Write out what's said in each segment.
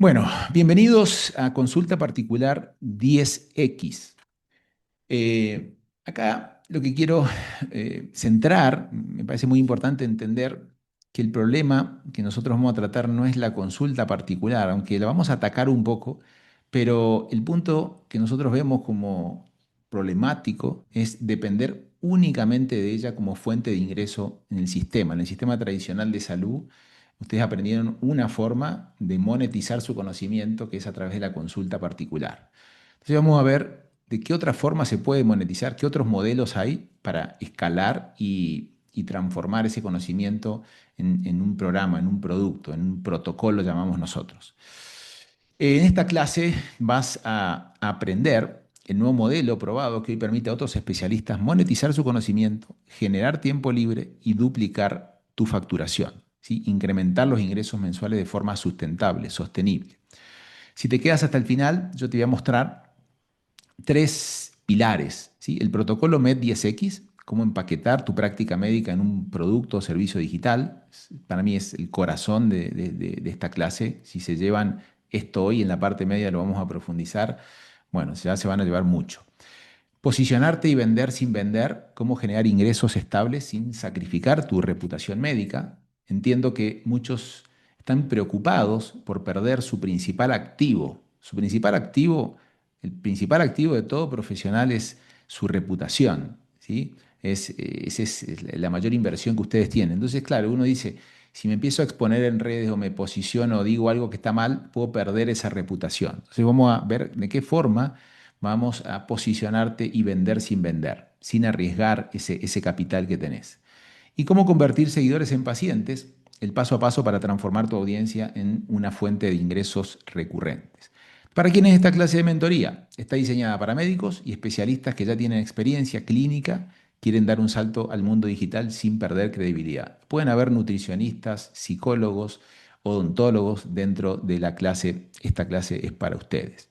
Bueno, bienvenidos a Consulta Particular 10X. Acá lo que quiero centrar, me parece muy importante entender que el problema que nosotros vamos a tratar no es la consulta particular, aunque la vamos a atacar un poco, pero el punto que nosotros vemos como problemático es depender únicamente de ella como fuente de ingreso en el sistema tradicional de salud. Ustedes aprendieron una forma de monetizar su conocimiento, que es a través de la consulta particular. Entonces vamos a ver de qué otra forma se puede monetizar, qué otros modelos hay para escalar y transformar ese conocimiento en un programa, en un producto, en un protocolo, llamamos nosotros. En esta clase vas a aprender el nuevo modelo probado que hoy permite a otros especialistas monetizar su conocimiento, generar tiempo libre y duplicar tu facturación, ¿sí? Incrementar los ingresos mensuales de forma sustentable, sostenible. Si te quedas hasta el final, yo te voy a mostrar tres pilares, ¿sí? El protocolo MED10X, cómo empaquetar tu práctica médica en un producto o servicio digital. Para mí es el corazón de esta clase. Si se llevan esto hoy en la parte media lo vamos a profundizar. Bueno, ya se van a llevar mucho. Posicionarte y vender sin vender, cómo generar ingresos estables sin sacrificar tu reputación médica. Entiendo que muchos están preocupados por perder su principal activo. Su principal activo, el principal activo de todo profesional es su reputación, ¿sí? Esa es la mayor inversión que ustedes tienen. Entonces, claro, uno dice, si me empiezo a exponer en redes o me posiciono o digo algo que está mal, puedo perder esa reputación. Entonces, vamos a ver de qué forma vamos a posicionarte y vender sin vender, sin arriesgar ese capital que tenés. Y cómo convertir seguidores en pacientes, el paso a paso para transformar tu audiencia en una fuente de ingresos recurrentes. ¿Para quién es esta clase de mentoría? Está diseñada para médicos y especialistas que ya tienen experiencia clínica, quieren dar un salto al mundo digital sin perder credibilidad. Pueden haber nutricionistas, psicólogos, odontólogos dentro de la clase. Esta clase es para ustedes.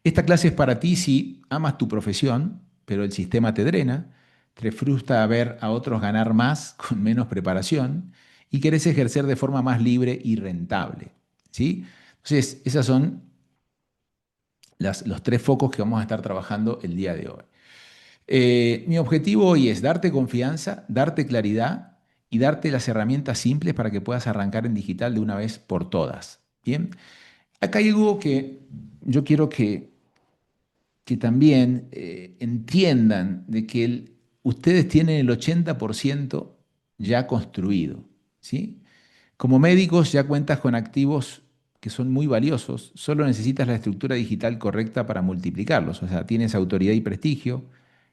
Esta clase es para ti si amas tu profesión, pero el sistema te drena, te frustra ver a otros ganar más con menos preparación y querés ejercer de forma más libre y rentable, ¿sí? Entonces, esos son los tres focos que vamos a estar trabajando el día de hoy. Mi objetivo hoy es darte confianza, darte claridad y darte las herramientas simples para que puedas arrancar en digital de una vez por todas. Bien, acá hay algo que yo quiero que también entiendan de que ustedes tienen el 80% ya construido, ¿sí? Como médicos ya cuentas con activos que son muy valiosos, solo necesitas la estructura digital correcta para multiplicarlos, o sea, tienes autoridad y prestigio,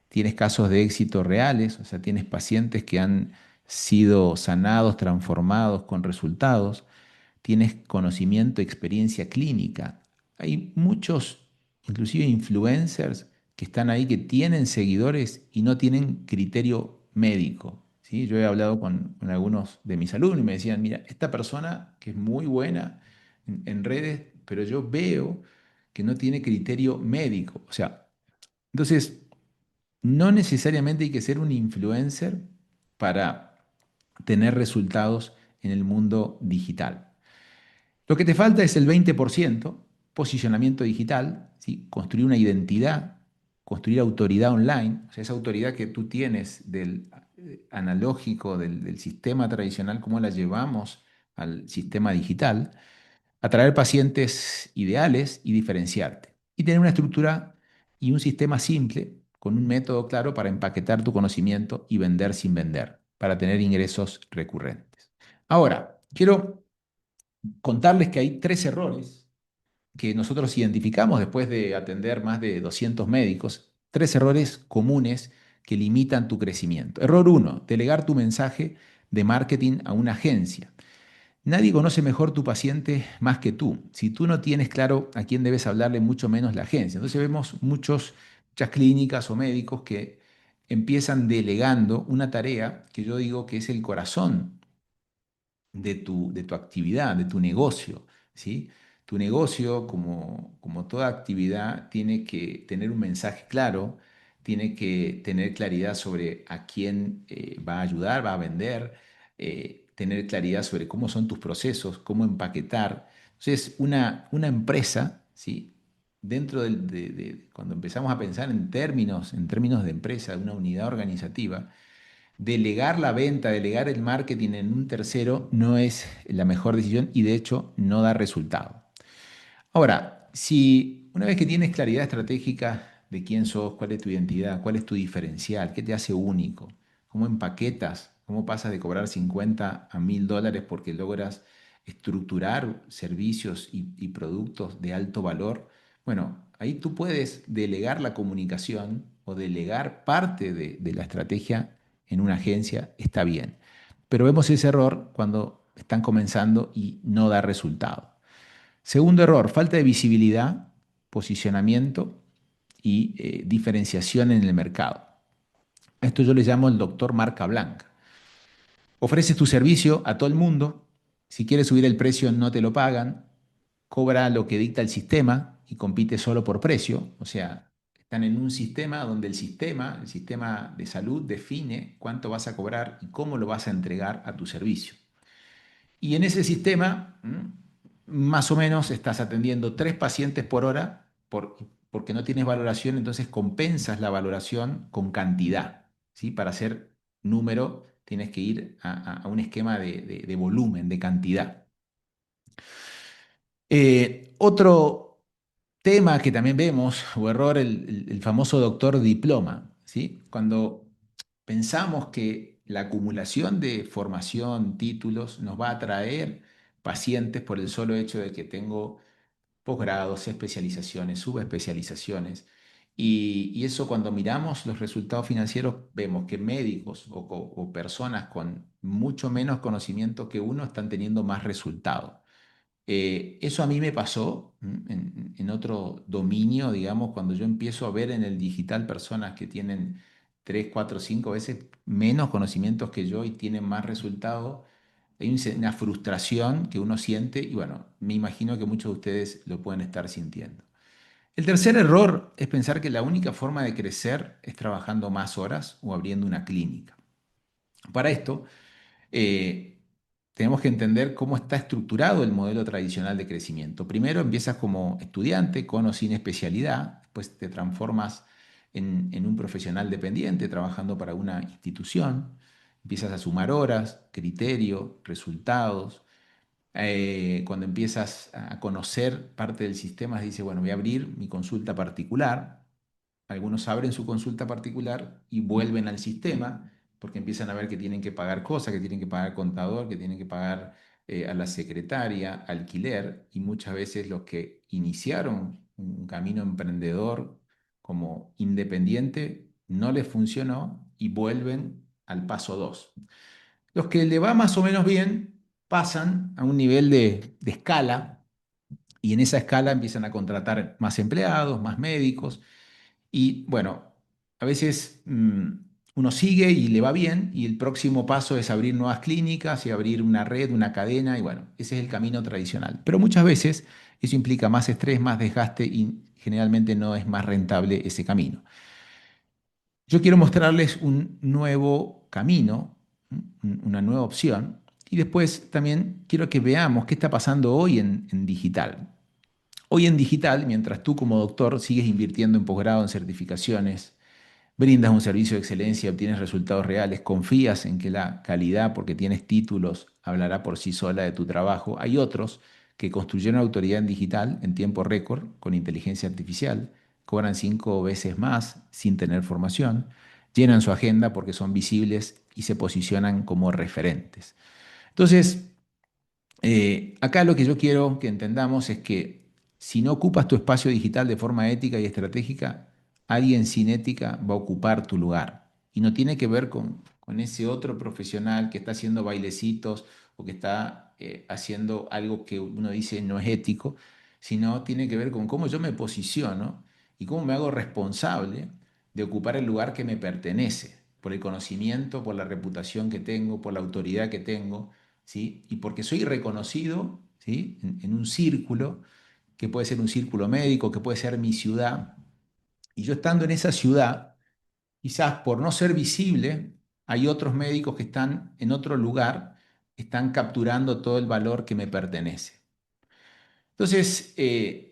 tienes casos de éxito reales, o sea, tienes pacientes que han sido sanados, transformados con resultados, tienes conocimiento, experiencia clínica. Hay muchos, inclusive influencers, que están ahí, que tienen seguidores y no tienen criterio médico, ¿sí? Yo he hablado con algunos de mis alumnos y me decían, mira, esta persona que es muy buena en redes, pero yo veo que no tiene criterio médico. O sea, entonces, no necesariamente hay que ser un influencer para tener resultados en el mundo digital. Lo que te falta es el 20%, posicionamiento digital, ¿sí? Construir una identidad, construir autoridad online, o sea, esa autoridad que tú tienes del analógico, del sistema tradicional, cómo la llevamos al sistema digital, atraer pacientes ideales y diferenciarte. Y tener una estructura y un sistema simple, con un método claro para empaquetar tu conocimiento y vender sin vender, para tener ingresos recurrentes. Ahora, quiero contarles que hay tres errores que nosotros identificamos después de atender más de 200 médicos, tres errores comunes que limitan tu crecimiento. Error uno, delegar tu mensaje de marketing a una agencia. Nadie conoce mejor tu paciente más que tú. Si tú no tienes claro a quién debes hablarle, mucho menos la agencia. Entonces vemos muchas clínicas o médicos que empiezan delegando una tarea que yo digo que es el corazón de tu actividad, de tu negocio, ¿sí? Tu negocio, como toda actividad, tiene que tener un mensaje claro, tiene que tener claridad sobre a quién va a ayudar, va a vender, tener claridad sobre cómo son tus procesos, cómo empaquetar. Entonces, una empresa, ¿sí? Dentro cuando empezamos a pensar en términos de empresa, de una unidad organizativa, delegar la venta, delegar el marketing en un tercero no es la mejor decisión y de hecho no da resultado. Ahora, si una vez que tienes claridad estratégica de quién sos, cuál es tu identidad, cuál es tu diferencial, qué te hace único, cómo empaquetas, cómo pasas de cobrar 50 a $1000 porque logras estructurar servicios y productos de alto valor, bueno, ahí tú puedes delegar la comunicación o delegar parte de la estrategia en una agencia, está bien. Pero vemos ese error cuando están comenzando y no da resultado. Segundo error, falta de visibilidad, posicionamiento y diferenciación en el mercado. Esto yo le llamo el doctor marca blanca. Ofreces tu servicio a todo el mundo, si quieres subir el precio no te lo pagan, cobra lo que dicta el sistema y compite solo por precio, o sea, están en un sistema donde el sistema de salud define cuánto vas a cobrar y cómo lo vas a entregar a tu servicio. Y en ese sistema, más o menos estás atendiendo 3 pacientes por hora porque no tienes valoración, entonces compensas la valoración con cantidad. ¿Sí? Para hacer número tienes que ir a un esquema de volumen, de cantidad. Otro tema que también vemos, o error, el famoso doctor diploma. ¿Sí? Cuando pensamos que la acumulación de formación, títulos, nos va a traer pacientes por el solo hecho de que tengo posgrados, especializaciones, subespecializaciones. Y eso cuando miramos los resultados financieros, vemos que médicos o personas con mucho menos conocimiento que uno están teniendo más resultados. Eso a mí me pasó en otro dominio, digamos, cuando yo empiezo a ver en el digital personas que tienen 3, 4, 5 veces menos conocimientos que yo y tienen más resultados. Hay una frustración que uno siente y bueno, me imagino que muchos de ustedes lo pueden estar sintiendo. El tercer error es pensar que la única forma de crecer es trabajando más horas o abriendo una clínica. Para esto, eh, tenemos que entender cómo está estructurado el modelo tradicional de crecimiento. Primero empiezas como estudiante con o sin especialidad, después te transformas en un profesional dependiente trabajando para una institución, empiezas a sumar horas, criterio, resultados. Cuando empiezas a conocer parte del sistema, dices, bueno, voy a abrir mi consulta particular. Algunos abren su consulta particular y vuelven al sistema porque empiezan a ver que tienen que pagar cosas, que tienen que pagar contador, que tienen que pagar a la secretaria, alquiler, y muchas veces los que iniciaron un camino emprendedor como independiente no les funcionó y vuelven al paso 2. Los que le va más o menos bien pasan a un nivel de escala y en esa escala empiezan a contratar más empleados, más médicos y bueno, a veces uno sigue y le va bien y el próximo paso es abrir nuevas clínicas y abrir una red, una cadena y bueno, ese es el camino tradicional. Pero muchas veces eso implica más estrés, más desgaste y generalmente no es más rentable ese camino. Yo quiero mostrarles un nuevo camino, una nueva opción y después también quiero que veamos qué está pasando hoy en digital. Hoy en digital, mientras tú como doctor sigues invirtiendo en posgrado, en certificaciones, brindas un servicio de excelencia, obtienes resultados reales, confías en que la calidad, porque tienes títulos, hablará por sí sola de tu trabajo. Hay otros que construyeron autoridad en digital en tiempo récord con inteligencia artificial, cobran 5 veces más sin tener formación, llenan su agenda porque son visibles y se posicionan como referentes. Entonces, acá lo que yo quiero que entendamos es que si no ocupas tu espacio digital de forma ética y estratégica, alguien sin ética va a ocupar tu lugar. Y no tiene que ver con ese otro profesional que está haciendo bailecitos o que está haciendo algo que uno dice no es ético, sino tiene que ver con cómo yo me posiciono y cómo me hago responsable de ocupar el lugar que me pertenece, por el conocimiento, por la reputación que tengo, por la autoridad que tengo. ¿Sí? Y porque soy reconocido, ¿sí? En un círculo, que puede ser un círculo médico, que puede ser mi ciudad, y yo estando en esa ciudad, quizás por no ser visible, hay otros médicos que están en otro lugar, están capturando todo el valor que me pertenece. Entonces,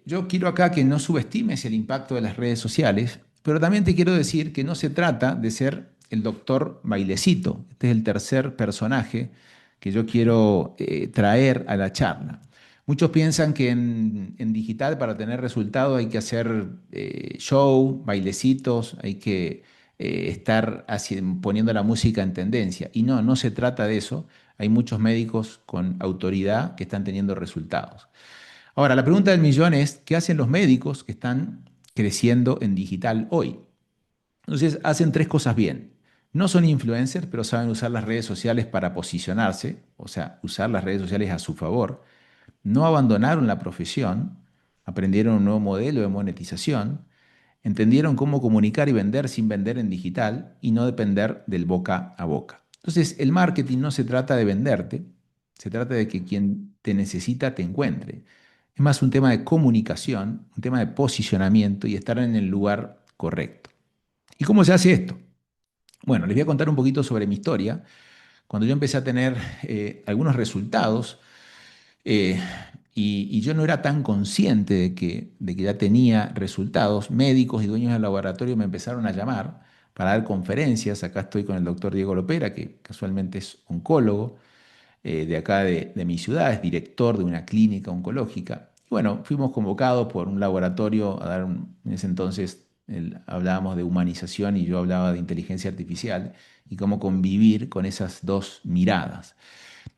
yo quiero acá que no subestimes el impacto de las redes sociales, pero también te quiero decir que no se trata de ser el doctor Bailecito. Este es el tercer personaje que yo quiero traer a la charla. Muchos piensan que en digital para tener resultado hay que hacer show, bailecitos, hay que estar poniendo la música en tendencia. Y no, no se trata de eso. Hay muchos médicos con autoridad que están teniendo resultados. Ahora, la pregunta del millón es, ¿qué hacen los médicos que están creciendo en digital hoy? Entonces, hacen tres cosas bien. No son influencers, pero saben usar las redes sociales para posicionarse, o sea, usar las redes sociales a su favor. No abandonaron la profesión, aprendieron un nuevo modelo de monetización, entendieron cómo comunicar y vender sin vender en digital y no depender del boca a boca. Entonces, el marketing no se trata de venderte, se trata de que quien te necesita te encuentre. Es más un tema de comunicación, un tema de posicionamiento y estar en el lugar correcto. ¿Y cómo se hace esto? Bueno, les voy a contar un poquito sobre mi historia. Cuando yo empecé a tener algunos resultados, eh, y yo no era tan consciente de que ya tenía resultados. Médicos y dueños del laboratorio me empezaron a llamar para dar conferencias. Acá estoy con el doctor Diego Lopera, que casualmente es oncólogo de acá de mi ciudad, es director de una clínica oncológica. Y bueno, fuimos convocados por un laboratorio a dar en ese entonces hablábamos de humanización y yo hablaba de inteligencia artificial y cómo convivir con esas dos miradas.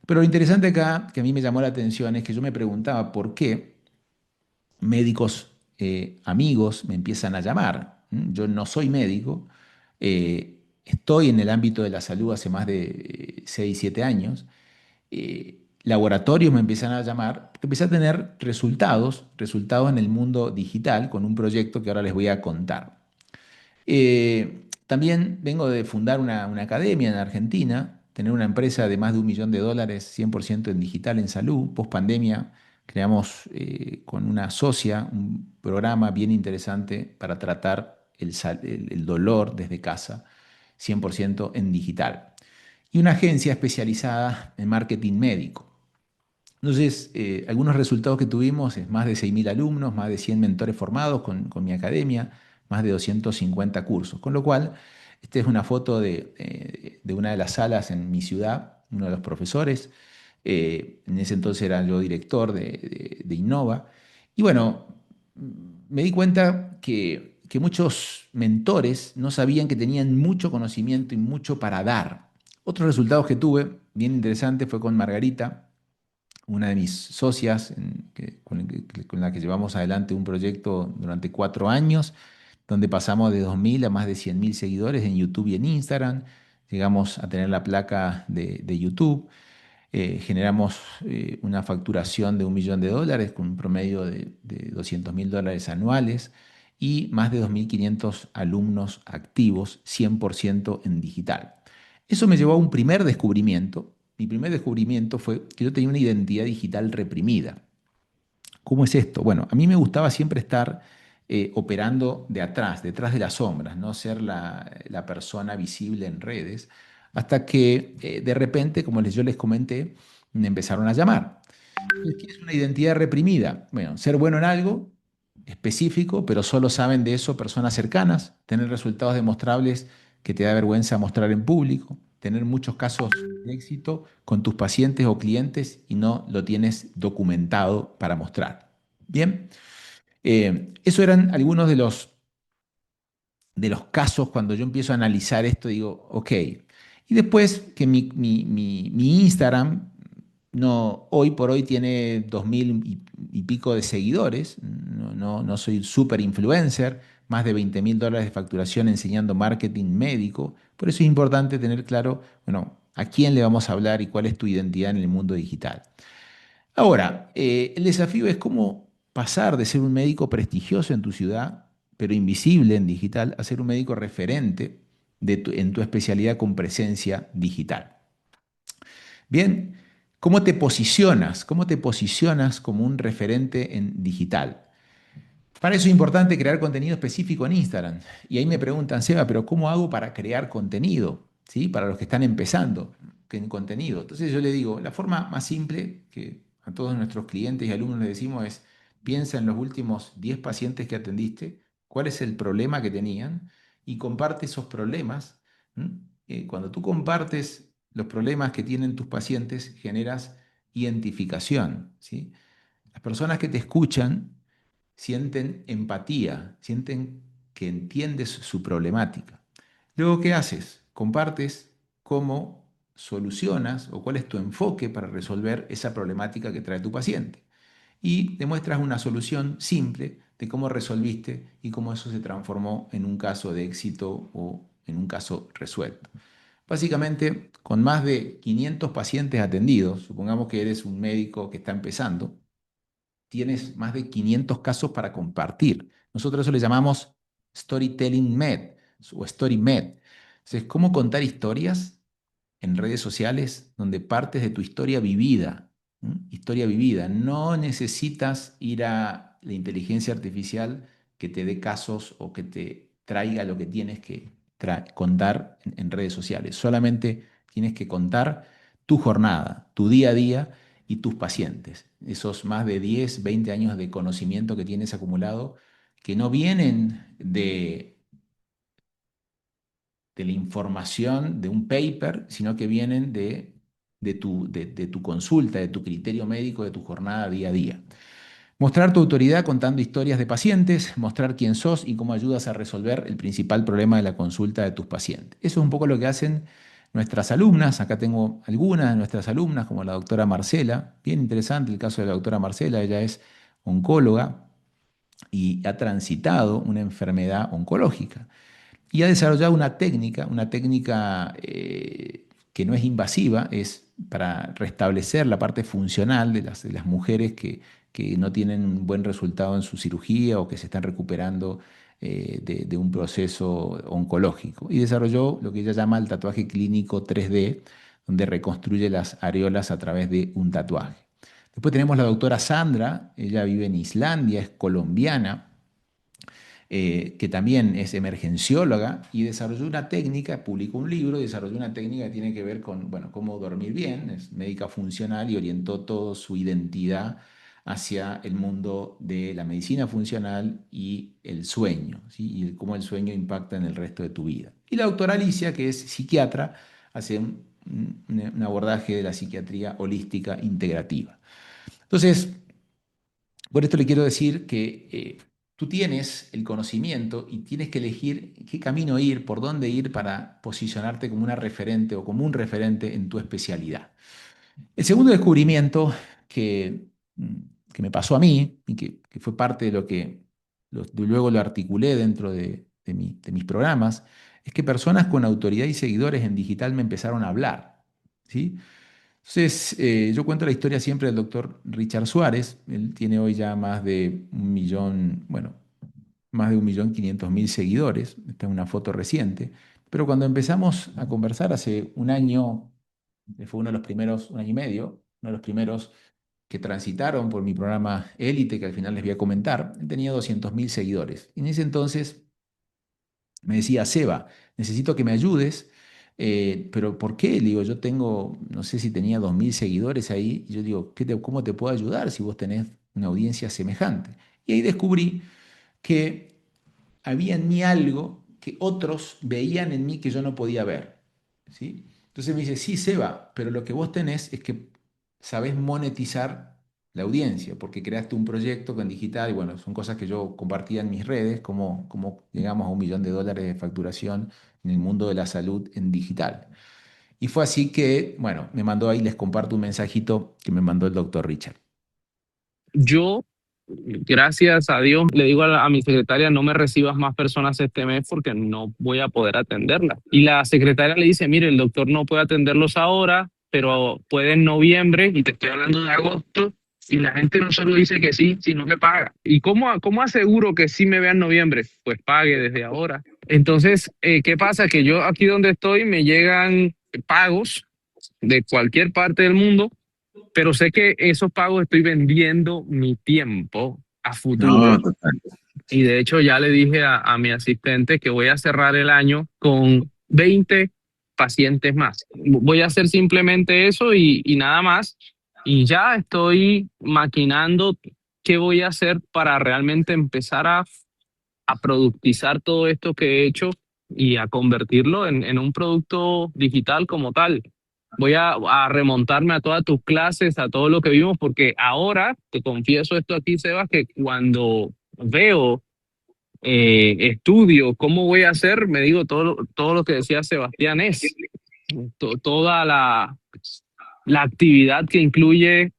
Pero lo interesante acá, que a mí me llamó la atención, es que yo me preguntaba por qué médicos amigos me empiezan a llamar. Yo no soy médico, estoy en el ámbito de la salud hace más de 6 7 años. Laboratorios me empiezan a llamar, porque empecé a tener resultados en el mundo digital con un proyecto que ahora les voy a contar. También vengo de fundar una academia en Argentina, tener una empresa de más de $1 millón, 100% en digital en salud. Post pandemia creamos con una socia un programa bien interesante para tratar el dolor desde casa, 100% en digital. Y una agencia especializada en marketing médico. Entonces, algunos resultados que tuvimos es más de 6.000 alumnos, más de 100 mentores formados con mi academia, más de 250 cursos. Con lo cual, esta es una foto de una de las salas en mi ciudad, uno de los profesores. En ese entonces era yo director de Innova. Y bueno, me di cuenta que muchos mentores no sabían que tenían mucho conocimiento y mucho para dar. Otros resultados que tuve, bien interesante, fue con Margarita, una de mis socias con la que llevamos adelante un proyecto durante 4 años, donde pasamos de 2.000 a más de 100.000 seguidores en YouTube y en Instagram. Llegamos a tener la placa de YouTube. Generamos una facturación de $1 millón con un promedio de $200.000 anuales y más de 2.500 alumnos activos, 100% en digital. Eso me llevó a un primer descubrimiento. Mi primer descubrimiento fue que yo tenía una identidad digital reprimida. ¿Cómo es esto? Bueno, a mí me gustaba siempre estar operando de atrás, detrás de las sombras, no ser la persona visible en redes, hasta que de repente, como yo les comenté, me empezaron a llamar. Entonces, ¿qué es una identidad reprimida? Bueno, ser bueno en algo específico, pero solo saben de eso personas cercanas, tener resultados demostrables que te da vergüenza mostrar en público, tener muchos casos de éxito con tus pacientes o clientes y no lo tienes documentado para mostrar. Bien, eso eran algunos de los casos cuando yo empiezo a analizar esto, digo, ok. Y después que mi Instagram no, hoy por hoy tiene 2.000 y pico de seguidores, no soy súper influencer, más de $20.000 de facturación enseñando marketing médico. Por eso es importante tener claro, bueno, a quién le vamos a hablar y cuál es tu identidad en el mundo digital. Ahora, el desafío es cómo pasar de ser un médico prestigioso en tu ciudad, pero invisible en digital, a ser un médico referente en tu especialidad con presencia digital. Bien, ¿cómo te posicionas? ¿Cómo te posicionas como un referente en digital? Para eso es importante crear contenido específico en Instagram. Y ahí me preguntan, Seba, pero ¿cómo hago para crear contenido? ¿Sí? Para los que están empezando en contenido. Entonces yo le digo, la forma más simple que a todos nuestros clientes y alumnos les decimos es piensa en los últimos 10 pacientes que atendiste, cuál es el problema que tenían y comparte esos problemas. ¿M? Cuando tú compartes los problemas que tienen tus pacientes, generas identificación, ¿sí? Las personas que te escuchan sienten empatía, sienten que entiendes su problemática. Luego, ¿qué haces? Compartes cómo solucionas o cuál es tu enfoque para resolver esa problemática que trae tu paciente. Y demuestras una solución simple de cómo resolviste y cómo eso se transformó en un caso de éxito o en un caso resuelto. Básicamente, con más de 500 pacientes atendidos, supongamos que eres un médico que está empezando, tienes más de 500 casos para compartir. Nosotros eso le llamamos Storytelling Med o Story Med. Entonces, ¿cómo contar historias en redes sociales donde partes de tu historia vivida? Historia vivida. No necesitas ir a la inteligencia artificial que te dé casos o que te traiga lo que tienes que contar en redes sociales. Solamente tienes que contar tu jornada, tu día a día y tus pacientes. Esos más de 10, 20 años de conocimiento que tienes acumulado, que no vienen de la información de un paper, sino que vienen de tu consulta, de tu criterio médico, de tu jornada día a día. Mostrar tu autoridad contando historias de pacientes, mostrar quién sos y cómo ayudas a resolver el principal problema de la consulta de tus pacientes. Eso es un poco lo que hacen nuestras alumnas. Acá tengo algunas de nuestras alumnas, como la doctora Marcela. Bien interesante el caso de la doctora Marcela. Ella es oncóloga y ha transitado una enfermedad oncológica y ha desarrollado una técnica que no es invasiva, es para restablecer la parte funcional de las mujeres que no tienen un buen resultado en su cirugía o que se están recuperando de un proceso oncológico. Y desarrolló lo que ella llama el tatuaje clínico 3D, donde reconstruye las areolas a través de un tatuaje. Después tenemos la doctora Sandra, ella vive en Islandia, es colombiana, que también es emergencióloga y desarrolló una técnica, publicó un libro y desarrolló una técnica que tiene que ver con, bueno, cómo dormir bien, es médica funcional y orientó toda su identidad hacia el mundo de la medicina funcional y el sueño, ¿sí? Y cómo el sueño impacta en el resto de tu vida. Y la doctora Alicia, que es psiquiatra, hace un abordaje de la psiquiatría holística integrativa. Entonces, por esto le quiero decir que tú tienes el conocimiento y tienes que elegir qué camino ir, por dónde ir para posicionarte como una referente o como un referente en tu especialidad. El segundo descubrimiento que, mm, que me pasó a mí y que fue parte de lo que luego lo articulé dentro de mis programas, es que personas con autoridad y seguidores en digital me empezaron a hablar, ¿sí? Entonces, yo cuento la historia siempre del doctor Richard Suárez. Él tiene hoy ya más de 1 millón, bueno, más de 1.500.000 seguidores. Esta es una foto reciente. Pero cuando empezamos a conversar hace un año, fue uno de los primeros, 1 año y medio, uno de los primeros que transitaron por mi programa Élite, que al final les voy a comentar, él tenía 200.000 seguidores. Y en ese entonces me decía, Seba, necesito que me ayudes, pero ¿por qué? Le digo, yo tengo, no sé si tenía 2.000 seguidores ahí, y yo digo, ¿cómo te puedo ayudar si vos tenés una audiencia semejante? Y ahí descubrí que había en mí algo que otros veían en mí que yo no podía ver, ¿sí? Entonces me dice, sí, Seba, pero lo que vos tenés es que sabés monetizar la audiencia, porque creaste un proyecto con digital, y bueno, son cosas que yo compartía en mis redes, como llegamos a $1 millón de facturación en el mundo de la salud en digital. Y fue así que, bueno, me mandó ahí, les comparto un mensajito que me mandó el doctor Richard. Yo, gracias a Dios, le digo a mi secretaria, no me recibas más personas este mes porque no voy a poder atenderlas. Y la secretaria le dice, mire, el doctor no puede atenderlos ahora, pero puede en noviembre, y te estoy hablando de agosto, y la gente no solo dice que sí, sino que paga. ¿Y cómo aseguro que sí me vea en noviembre? Pues pague desde ahora. Entonces, ¿qué pasa? Que yo aquí donde estoy me llegan pagos de cualquier parte del mundo, pero sé que esos pagos estoy vendiendo mi tiempo a No, futuro. total. Y de hecho ya le dije a mi asistente que voy a cerrar el año con 20 pacientes más. Voy a hacer simplemente eso y nada más. Y ya estoy maquinando. qué voy a hacer para realmente empezar a productizar todo esto que he hecho y a convertirlo en un producto digital como tal. Voy a remontarme a todas tus clases, a todo lo que vimos, porque ahora, te confieso esto aquí, Sebas, que cuando veo, estudio cómo voy a hacer, me digo todo lo que decía Sebastián es toda la actividad que incluye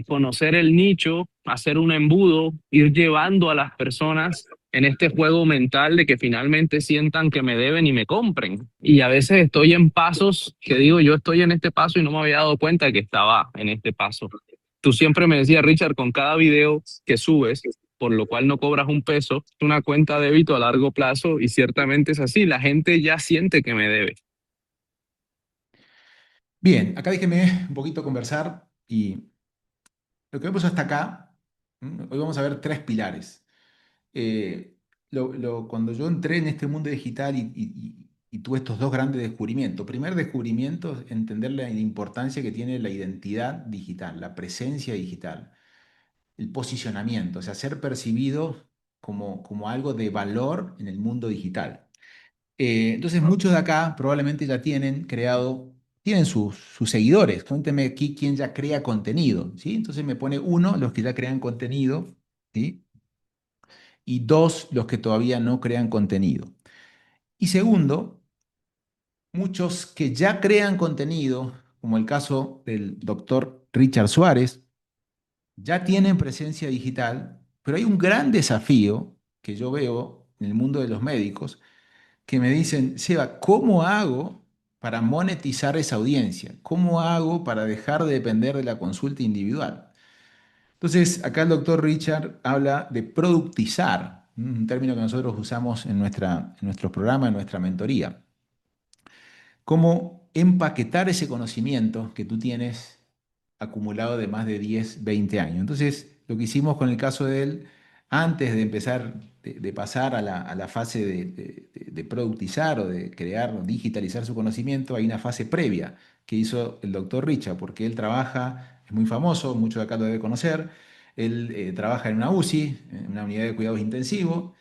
conocer el nicho, hacer un embudo, ir llevando a las personas en este juego mental de que finalmente sientan que me deben y me compren. Y a veces estoy en pasos que digo, yo estoy en este paso y no me había dado cuenta de que estaba en este paso. Tú siempre me decías, Richard, con cada video que subes, por lo cual no cobras un peso, es una cuenta de débito a largo plazo y ciertamente es así, la gente ya siente que me debe. Bien, acá déjeme un poquito conversar y lo que vemos hasta acá, hoy vamos a ver tres pilares. Eh, cuando yo entré en este mundo digital y tuve estos dos grandes descubrimientos. Primer descubrimiento, entender la importancia que tiene la identidad digital, la presencia digital, el posicionamiento, o sea, ser percibido como algo de valor en el mundo digital. Entonces, muchos de acá probablemente ya tienen sus seguidores. Cuénteme aquí quién ya crea contenido, ¿sí? Entonces me pone uno, los que ya crean contenido, ¿sí? Y dos, los que todavía no crean contenido. Y segundo, muchos que ya crean contenido, como el caso del doctor Richard Suárez, ya tienen presencia digital, pero hay un gran desafío que yo veo en el mundo de los médicos, que me dicen, Seba, ¿cómo hago para monetizar esa audiencia? ¿Cómo hago para dejar de depender de la consulta individual? Entonces, acá el doctor Richard habla de productizar, un término que nosotros usamos en nuestro programa, en nuestra mentoría. Cómo empaquetar ese conocimiento que tú tienes acumulado de más de 10, 20 años. Entonces, lo que hicimos con el caso de él, antes de empezar, de pasar a la fase de productizar o de crear o digitalizar su conocimiento, hay una fase previa que hizo el doctor Richard, porque él trabaja, es muy famoso, muchos de acá lo deben conocer, él trabaja en una UCI, en una unidad de cuidados intensivos,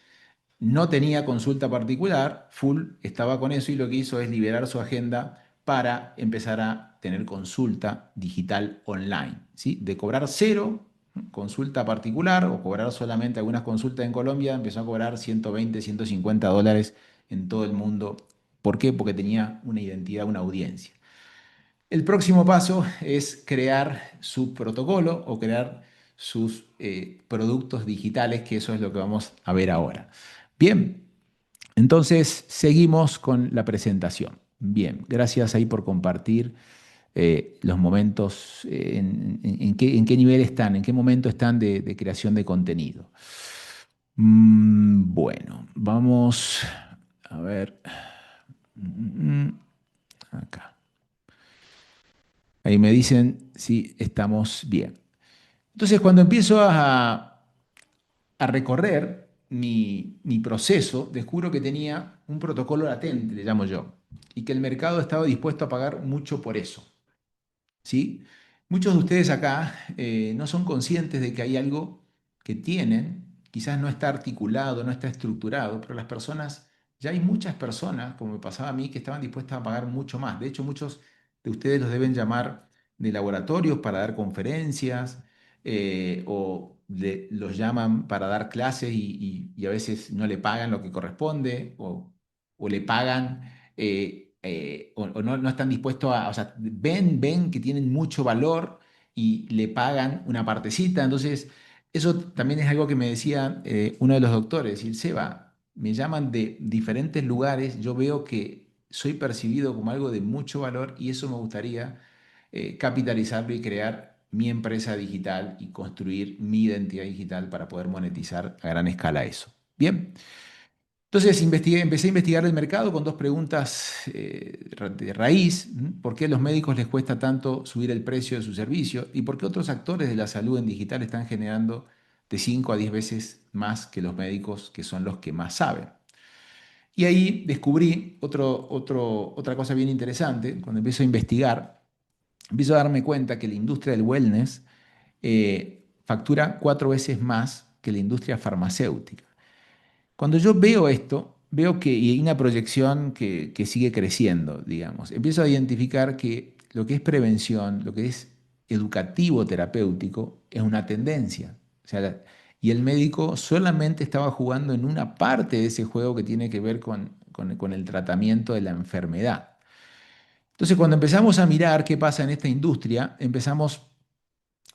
no tenía consulta particular, full estaba con eso y lo que hizo es liberar su agenda para empezar a tener consulta digital online, ¿sí? De cobrar cero consulta particular o cobrar solamente algunas consultas en Colombia, empezó a cobrar 120, $150 en todo el mundo. ¿Por qué? Porque tenía una identidad, una audiencia. El próximo paso es crear su protocolo o crear sus productos digitales, que eso es lo que vamos a ver ahora. Bien, entonces seguimos con la presentación. Bien, gracias ahí por compartir los momentos, en qué nivel están, en qué momento están de creación de contenido. Bueno, vamos a ver. Acá. Ahí me dicen si estamos bien. Entonces, cuando empiezo a recorrer mi proceso, descubro que tenía un protocolo latente, le llamo yo, y que el mercado estaba dispuesto a pagar mucho por eso. ¿Sí? Muchos de ustedes acá no son conscientes de que hay algo que tienen, quizás no está articulado, no está estructurado, pero las personas, ya hay muchas personas, como me pasaba a mí, que estaban dispuestas a pagar mucho más. De hecho, muchos de ustedes los deben llamar de laboratorios para dar conferencias los llaman para dar clases y a veces no le pagan lo que corresponde o le pagan o no están dispuestos a, o sea, ven que tienen mucho valor y le pagan una partecita. Entonces, eso también es algo que me decía uno de los doctores, decir, Seba, me llaman de diferentes lugares, yo veo que soy percibido como algo de mucho valor y eso me gustaría capitalizarlo y crear mi empresa digital y construir mi identidad digital para poder monetizar a gran escala eso. Bien. Entonces empecé a investigar el mercado con dos preguntas de raíz. ¿Por qué a los médicos les cuesta tanto subir el precio de su servicio? ¿Y por qué otros actores de la salud en digital están generando de 5 a 10 veces más que los médicos, que son los que más saben? Y ahí descubrí otra cosa bien interesante. Cuando empiezo a investigar, empiezo a darme cuenta que la industria del wellness factura 4 veces más que la industria farmacéutica. Cuando yo veo esto, veo que y hay una proyección que sigue creciendo, digamos. Empiezo a identificar que lo que es prevención, lo que es educativo terapéutico, es una tendencia. O sea, y el médico solamente estaba jugando en una parte de ese juego que tiene que ver con el tratamiento de la enfermedad. Entonces, cuando empezamos a mirar qué pasa en esta industria, empezamos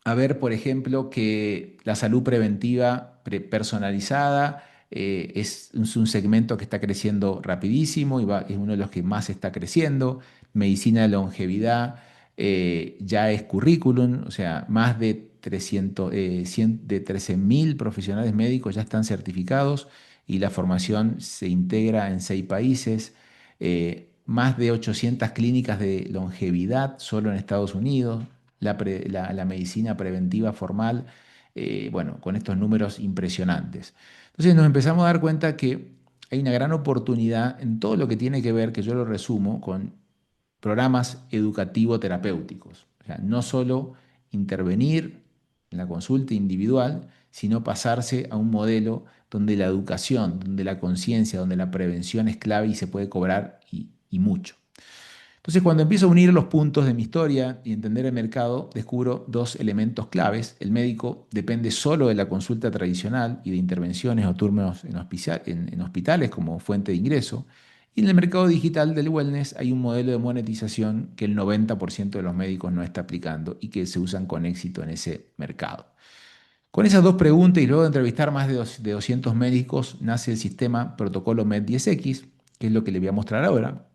a ver, por ejemplo, que la salud preventiva personalizada es un segmento que está creciendo rapidísimo y es uno de los que más está creciendo. Medicina de longevidad ya es currículum, o sea, más de 300, 13.000 profesionales médicos ya están certificados y la formación se integra en 6 países. Más de 800 clínicas de longevidad solo en Estados Unidos, la medicina preventiva formal, bueno, con estos números impresionantes. Entonces nos empezamos a dar cuenta que hay una gran oportunidad en todo lo que tiene que ver, que yo lo resumo, con programas educativo-terapéuticos. O sea, no solo intervenir en la consulta individual, sino pasarse a un modelo donde la educación, donde la conciencia, donde la prevención es clave y se puede cobrar y mucho. Entonces, cuando empiezo a unir los puntos de mi historia y entender el mercado, descubro dos elementos claves. El médico depende solo de la consulta tradicional y de intervenciones o turnos en hospitales como fuente de ingreso. Y en el mercado digital del wellness hay un modelo de monetización que el 90% de los médicos no está aplicando y que se usan con éxito en ese mercado. Con esas dos preguntas y luego de entrevistar más de 200 médicos, nace el sistema Protocolo Med10X, que es lo que le voy a mostrar ahora.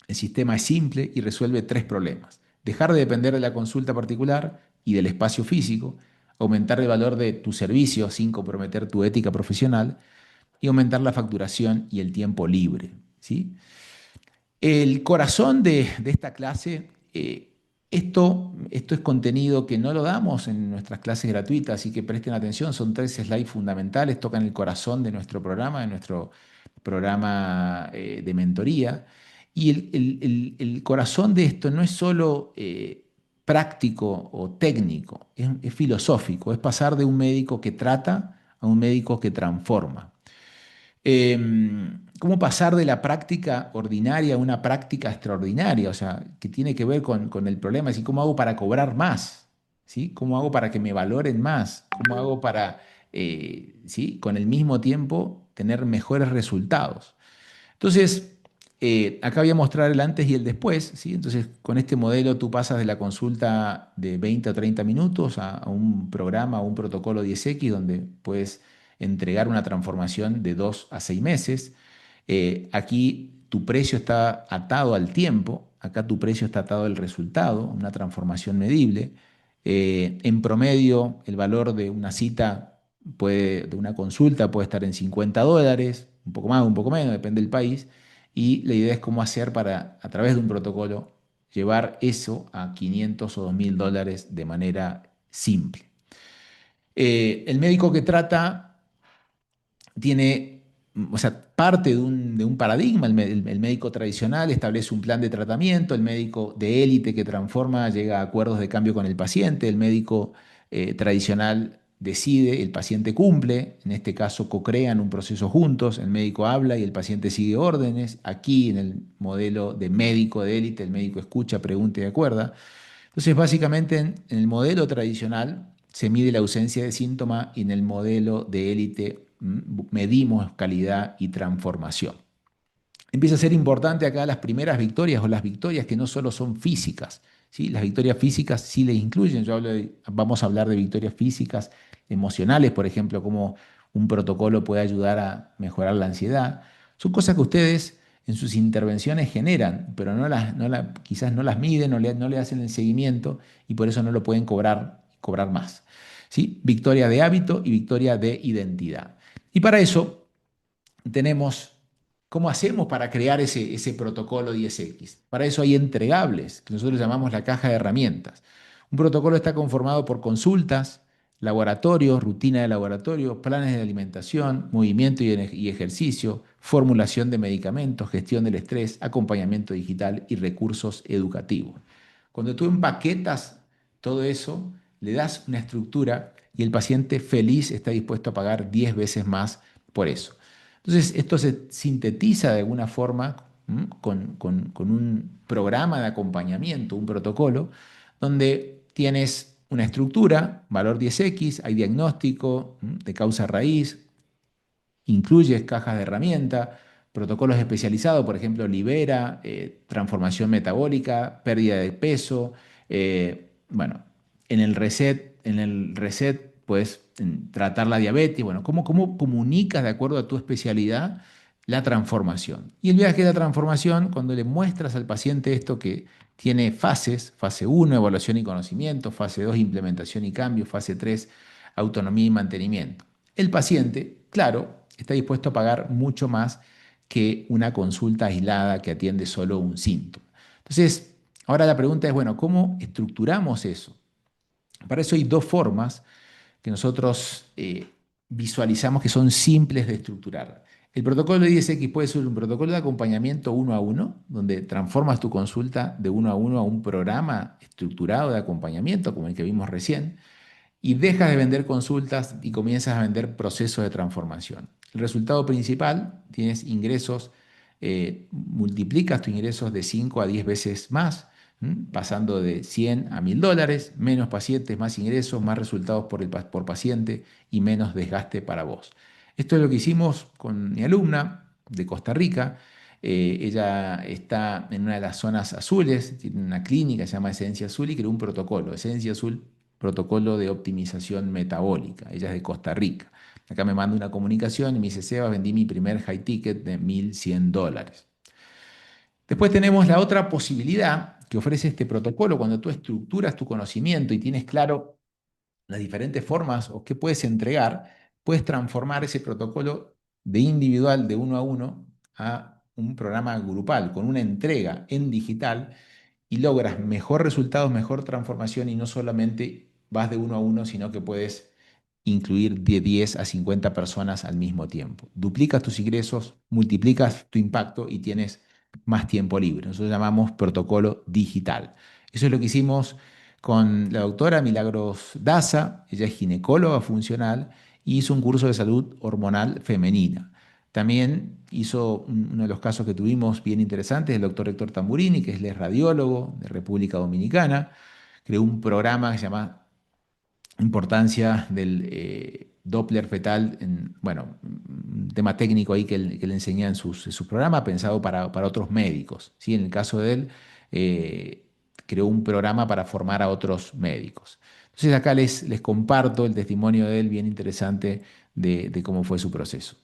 El sistema es simple y resuelve tres problemas. Dejar de depender de la consulta particular y del espacio físico, aumentar el valor de tu servicio sin comprometer tu ética profesional y aumentar la facturación y el tiempo libre. ¿Sí? El corazón de esta clase, esto es contenido que no lo damos en nuestras clases gratuitas, así que presten atención, son 3 slides fundamentales, tocan el corazón de nuestro programa de mentoría. Y el corazón de esto no es solo práctico o técnico, es filosófico, es pasar de un médico que trata a un médico que transforma. Cómo pasar de la práctica ordinaria a una práctica extraordinaria, o sea, que tiene que ver con el problema, es decir, cómo hago para cobrar más, ¿sí? ¿Cómo hago para que me valoren más? ¿Cómo hago para, ¿sí? Con el mismo tiempo tener mejores resultados? Entonces, acá voy a mostrar el antes y el después, ¿sí? Entonces, con este modelo tú pasas de la consulta de 20 o 30 minutos a un programa, a un protocolo 10X, donde puedes entregar una transformación de 2 a 6 meses. Aquí tu precio está atado al tiempo, acá tu precio está atado al resultado, una transformación medible. En promedio, el valor de una cita de una consulta puede estar en $50, un poco más, un poco menos, depende del país. Y la idea es cómo hacer para, a través de un protocolo, llevar eso a 500 o 2.000 dólares de manera simple. El médico que trata tiene, o sea, parte de un paradigma. El médico tradicional establece un plan de tratamiento, el médico de élite que transforma llega a acuerdos de cambio con el paciente, el médico tradicional decide, el paciente cumple, en este caso co-crean un proceso juntos, el médico habla y el paciente sigue órdenes. Aquí en el modelo de médico de élite, el médico escucha, pregunta y acuerda. Entonces, básicamente en el modelo tradicional se mide la ausencia de síntoma y en el modelo de élite medimos calidad y transformación. Empieza a ser importante acá las primeras victorias o las victorias que no solo son físicas, ¿sí? Las victorias físicas sí les incluyen, vamos a hablar de victorias físicas, emocionales, por ejemplo, cómo un protocolo puede ayudar a mejorar la ansiedad. Son cosas que ustedes en sus intervenciones generan, pero quizás no las miden, no le hacen el seguimiento y por eso no lo pueden cobrar más. ¿Sí? Victoria de hábito y victoria de identidad. Y para eso tenemos, ¿cómo hacemos para crear ese protocolo 10X? Para eso hay entregables, que nosotros llamamos la caja de herramientas. Un protocolo está conformado por consultas, laboratorios, rutina de laboratorio, planes de alimentación, movimiento y ejercicio, formulación de medicamentos, gestión del estrés, acompañamiento digital y recursos educativos. Cuando tú empaquetas todo eso, le das una estructura, y el paciente feliz está dispuesto a pagar 10 veces más por eso. Entonces, esto se sintetiza de alguna forma con un programa de acompañamiento, un protocolo, donde tienes una estructura, valor 10X, hay diagnóstico de causa raíz, incluyes cajas de herramienta, protocolos especializados, por ejemplo, Libera, transformación metabólica, pérdida de peso. Bueno, en el reset puedes tratar la diabetes. Bueno, ¿cómo comunicas de acuerdo a tu especialidad la transformación? Y el viaje de la transformación, cuando le muestras al paciente esto que tiene fases, fase uno evaluación y conocimiento, fase 2 implementación y cambio, fase 3 autonomía y mantenimiento. El paciente, claro, está dispuesto a pagar mucho más que una consulta aislada que atiende solo un síntoma. Entonces, ahora la pregunta es, bueno, ¿cómo estructuramos eso? Para eso hay dos formas que nosotros visualizamos que son simples de estructurar. El protocolo de ISX puede ser un protocolo de acompañamiento uno a uno, donde transformas tu consulta de uno a un programa estructurado de acompañamiento, como el que vimos recién, y dejas de vender consultas y comienzas a vender procesos de transformación. El resultado principal, tienes ingresos, multiplicas tus ingresos de 5 a 10 veces más, pasando de 100 a $1000, menos pacientes, más ingresos, más resultados por paciente y menos desgaste para vos. Esto es lo que hicimos con mi alumna de Costa Rica. Ella está en una de las zonas azules, tiene una clínica, se llama Esencia Azul y creó un protocolo, Esencia Azul, protocolo de optimización metabólica. Ella es de Costa Rica. Acá me manda una comunicación y me dice, Seba, vendí mi primer high ticket de $1100. Después tenemos la otra posibilidad que ofrece este protocolo cuando tú estructuras tu conocimiento y tienes claro las diferentes formas o qué puedes entregar, puedes transformar ese protocolo de individual de uno a uno a un programa grupal con una entrega en digital y logras mejor resultados, mejor transformación y no solamente vas de uno a uno, sino que puedes incluir de 10 a 50 personas al mismo tiempo. Duplicas tus ingresos, multiplicas tu impacto y tienes más tiempo libre. Nosotros llamamos protocolo digital. Eso es lo que hicimos con la doctora Milagros Daza, ella es ginecóloga funcional y hizo un curso de salud hormonal femenina. También hizo uno de los casos que tuvimos bien interesantes, el doctor Héctor Tamburini, que es radiólogo de República Dominicana, creó un programa que se llama Importancia del Doppler fetal, bueno, un tema técnico ahí que le enseñé en su programa, pensado para otros médicos. ¿Sí? En el caso de él, creó un programa para formar a otros médicos. Entonces acá les comparto el testimonio de él, bien interesante, de cómo fue su proceso.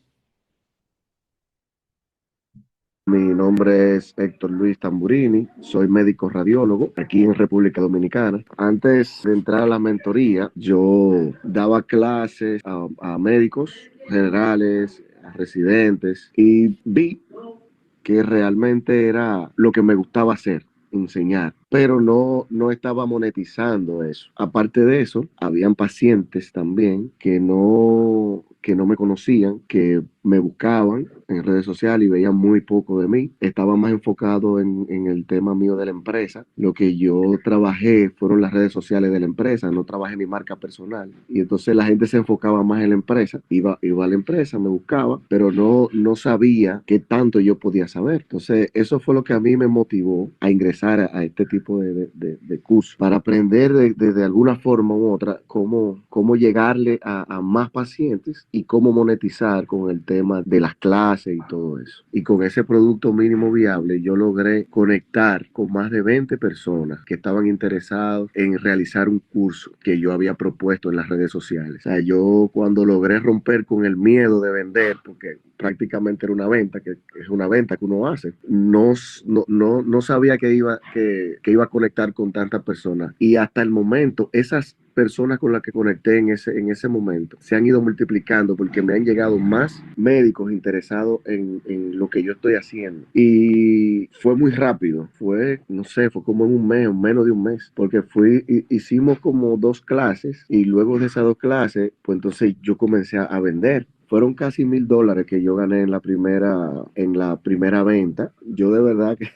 Mi nombre es Héctor Luis Tamburini, soy médico radiólogo aquí en República Dominicana. Antes de entrar a la mentoría, yo daba clases a médicos generales, a residentes, y vi que realmente era lo que me gustaba hacer, enseñar, pero no estaba monetizando eso. Aparte de eso, habían pacientes también que no me conocían, que me buscaban en redes sociales y veían muy poco de mí. Estaba más enfocado en el tema mío de la empresa. Lo que yo trabajé fueron las redes sociales de la empresa, no trabajé mi marca personal. Y entonces la gente se enfocaba más en la empresa, iba a la empresa, me buscaba, pero no sabía qué tanto yo podía saber. Entonces eso fue lo que a mí me motivó a ingresar a este tipo de curso, para aprender de alguna forma u otra cómo llegarle a más pacientes y cómo monetizar con el tema de las clases y todo eso. Y con ese producto mínimo viable yo logré conectar con más de 20 personas que estaban interesados en realizar un curso que yo había propuesto en las redes sociales. O sea, yo cuando logré romper con el miedo de vender, porque prácticamente era una venta, que es una venta que uno hace, no sabía que iba a conectar con tantas personas. Y hasta el momento, esas personas con las que conecté en ese momento se han ido multiplicando porque me han llegado más médicos interesados en lo que yo estoy haciendo. Y fue muy rápido, no sé, fue como en un mes, menos de un mes, porque hicimos como 2 clases y luego de esas 2 clases, pues entonces yo comencé a vender. Fueron casi $1000 que yo gané en la primera venta. Yo de verdad que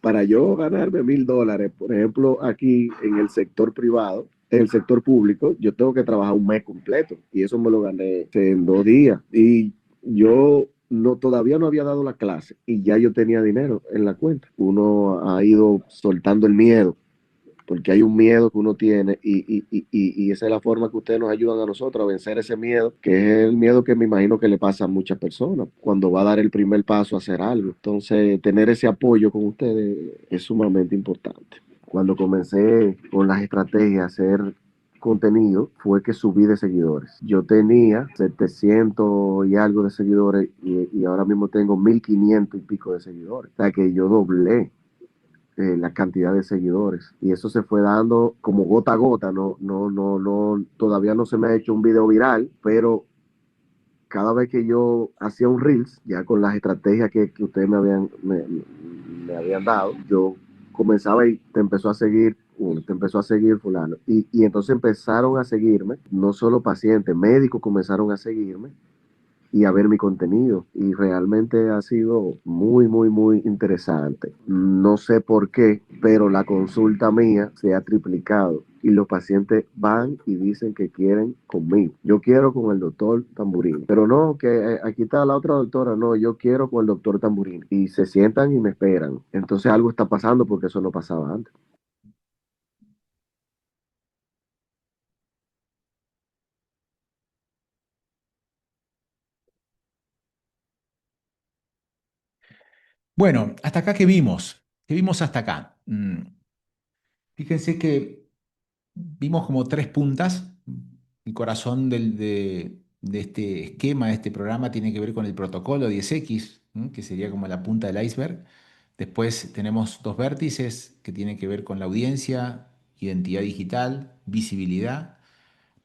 para yo ganarme $1000, por ejemplo, aquí en el sector privado, en el sector público, yo tengo que trabajar un mes completo y eso me lo gané en 2 días. Y yo no, todavía no había dado la clase y ya yo tenía dinero en la cuenta. Uno ha ido soltando el miedo porque hay un miedo que uno tiene y esa es la forma que ustedes nos ayudan a nosotros a vencer ese miedo, que es el miedo que me imagino que le pasa a muchas personas cuando va a dar el primer paso a hacer algo. Entonces, tener ese apoyo con ustedes es sumamente importante. Cuando comencé con las estrategias a hacer contenido fue que subí de seguidores. Yo tenía 700 y algo de seguidores y ahora mismo tengo 1500 y pico de seguidores. O sea que yo doblé la cantidad de seguidores. Y eso se fue dando como gota a gota. Todavía no se me ha hecho un video viral, pero cada vez que yo hacía un Reels, ya con las estrategias que ustedes me habían dado, yo comenzaba y te empezó a seguir uno, te empezó a seguir fulano. Y entonces empezaron a seguirme, no solo pacientes, médicos comenzaron a seguirme y a ver mi contenido. Y realmente ha sido muy, muy, muy interesante. No sé por qué, pero la consulta mía se ha triplicado y los pacientes van y dicen que quieren conmigo. Yo quiero con el doctor Tamburini, pero no, que aquí está la otra doctora, no, yo quiero con el doctor Tamburini. Y se sientan y me esperan. Entonces algo está pasando porque eso no pasaba antes. Bueno, hasta acá, ¿qué vimos hasta acá? Fíjense que vimos como tres puntas. El corazón de este esquema, de este programa, tiene que ver con el protocolo 10X, que sería como la punta del iceberg. Después tenemos dos vértices que tienen que ver con la audiencia, identidad digital, visibilidad.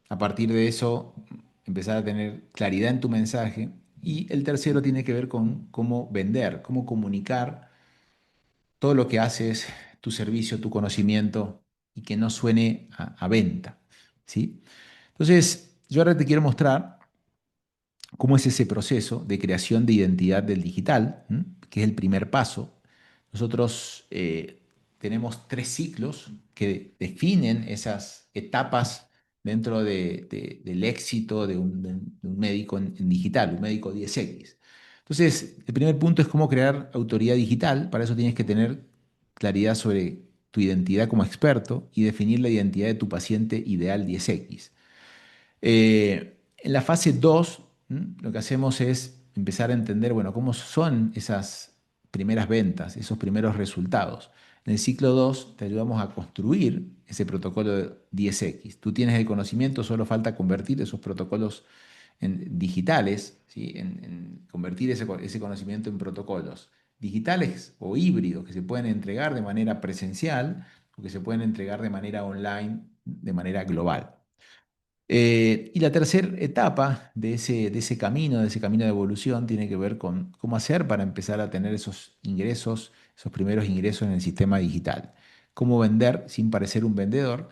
A partir de eso, empezar a tener claridad en tu mensaje. Y el tercero tiene que ver con cómo vender, cómo comunicar todo lo que haces, tu servicio, tu conocimiento, y que no suene a venta, ¿sí? Entonces, yo ahora te quiero mostrar cómo es ese proceso de creación de identidad del digital, que es el primer paso. Nosotros tenemos tres ciclos que definen esas etapas dentro del éxito de un médico en digital, un médico 10X. Entonces, el primer punto es cómo crear autoridad digital. Para eso tienes que tener claridad sobre tu identidad como experto y definir la identidad de tu paciente ideal 10X. En la fase 2, lo que hacemos es empezar a entender, bueno, cómo son esas primeras ventas, esos primeros resultados. En el ciclo 2 te ayudamos a construir ese protocolo de 10X. Tú tienes el conocimiento, solo falta convertir esos protocolos en digitales, ¿sí? En convertir ese conocimiento en protocolos digitales o híbridos que se pueden entregar de manera presencial o que se pueden entregar de manera online, de manera global. Y la tercera etapa de ese camino de evolución, tiene que ver con cómo hacer para empezar a tener esos ingresos, esos primeros ingresos en el sistema digital. Cómo vender sin parecer un vendedor.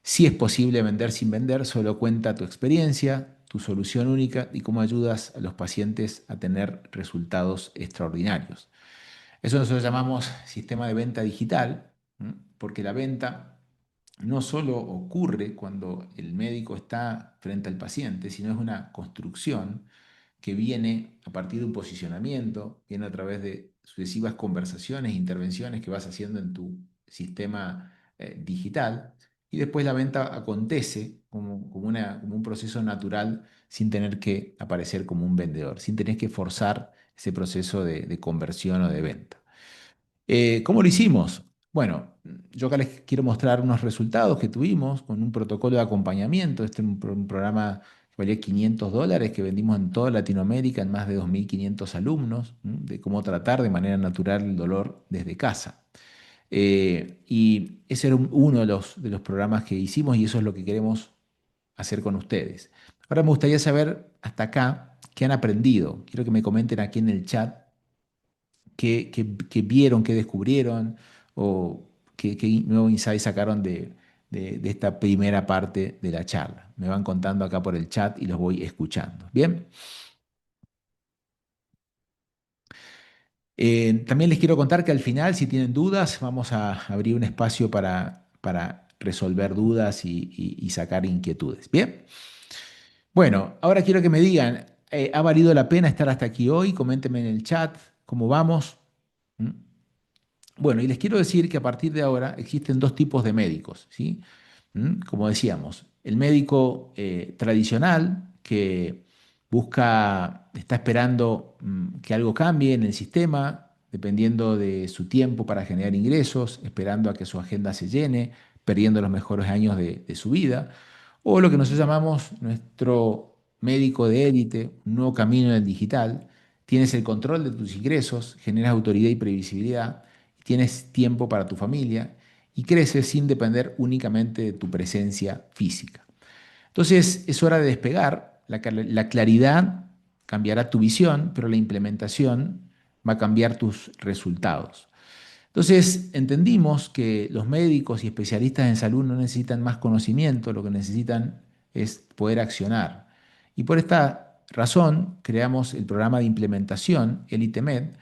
Si es posible vender sin vender, solo cuenta tu experiencia, tu solución única y cómo ayudas a los pacientes a tener resultados extraordinarios. Eso nosotros llamamos sistema de venta digital, porque la venta no solo ocurre cuando el médico está frente al paciente, sino es una construcción que viene a partir de un posicionamiento, viene a través de sucesivas conversaciones e intervenciones que vas haciendo en tu sistema digital, y después la venta acontece como un proceso natural sin tener que aparecer como un vendedor, sin tener que forzar ese proceso de conversión o de venta. ¿Cómo lo hicimos? Bueno, yo acá les quiero mostrar unos resultados que tuvimos con un protocolo de acompañamiento. Este es un programa que valía $500 que vendimos en toda Latinoamérica en más de 2.500 alumnos, de cómo tratar de manera natural el dolor desde casa. Y ese era uno de los programas que hicimos y eso es lo que queremos hacer con ustedes. Ahora me gustaría saber hasta acá qué han aprendido. Quiero que me comenten aquí en el chat qué vieron, qué descubrieron o qué nuevo insight sacaron de esta primera parte de la charla. Me van contando acá por el chat y los voy escuchando. Bien. También les quiero contar que al final, si tienen dudas, vamos a abrir un espacio para resolver dudas y sacar inquietudes. Bien. Bueno, ahora quiero que me digan, ¿ha valido la pena estar hasta aquí hoy? Coméntenme en el chat cómo vamos. ¿Mm? Bueno, y les quiero decir que a partir de ahora existen dos tipos de médicos, ¿sí? Como decíamos, el médico tradicional que está esperando que algo cambie en el sistema, dependiendo de su tiempo para generar ingresos, esperando a que su agenda se llene, perdiendo los mejores años de su vida, o lo que nosotros llamamos nuestro médico de élite, un nuevo camino en el digital. Tienes el control de tus ingresos, generas autoridad y previsibilidad, tienes tiempo para tu familia y creces sin depender únicamente de tu presencia física. Entonces es hora de despegar, la claridad cambiará tu visión, pero la implementación va a cambiar tus resultados. Entonces entendimos que los médicos y especialistas en salud no necesitan más conocimiento, lo que necesitan es poder accionar. Y por esta razón creamos el programa de implementación, EliteMed,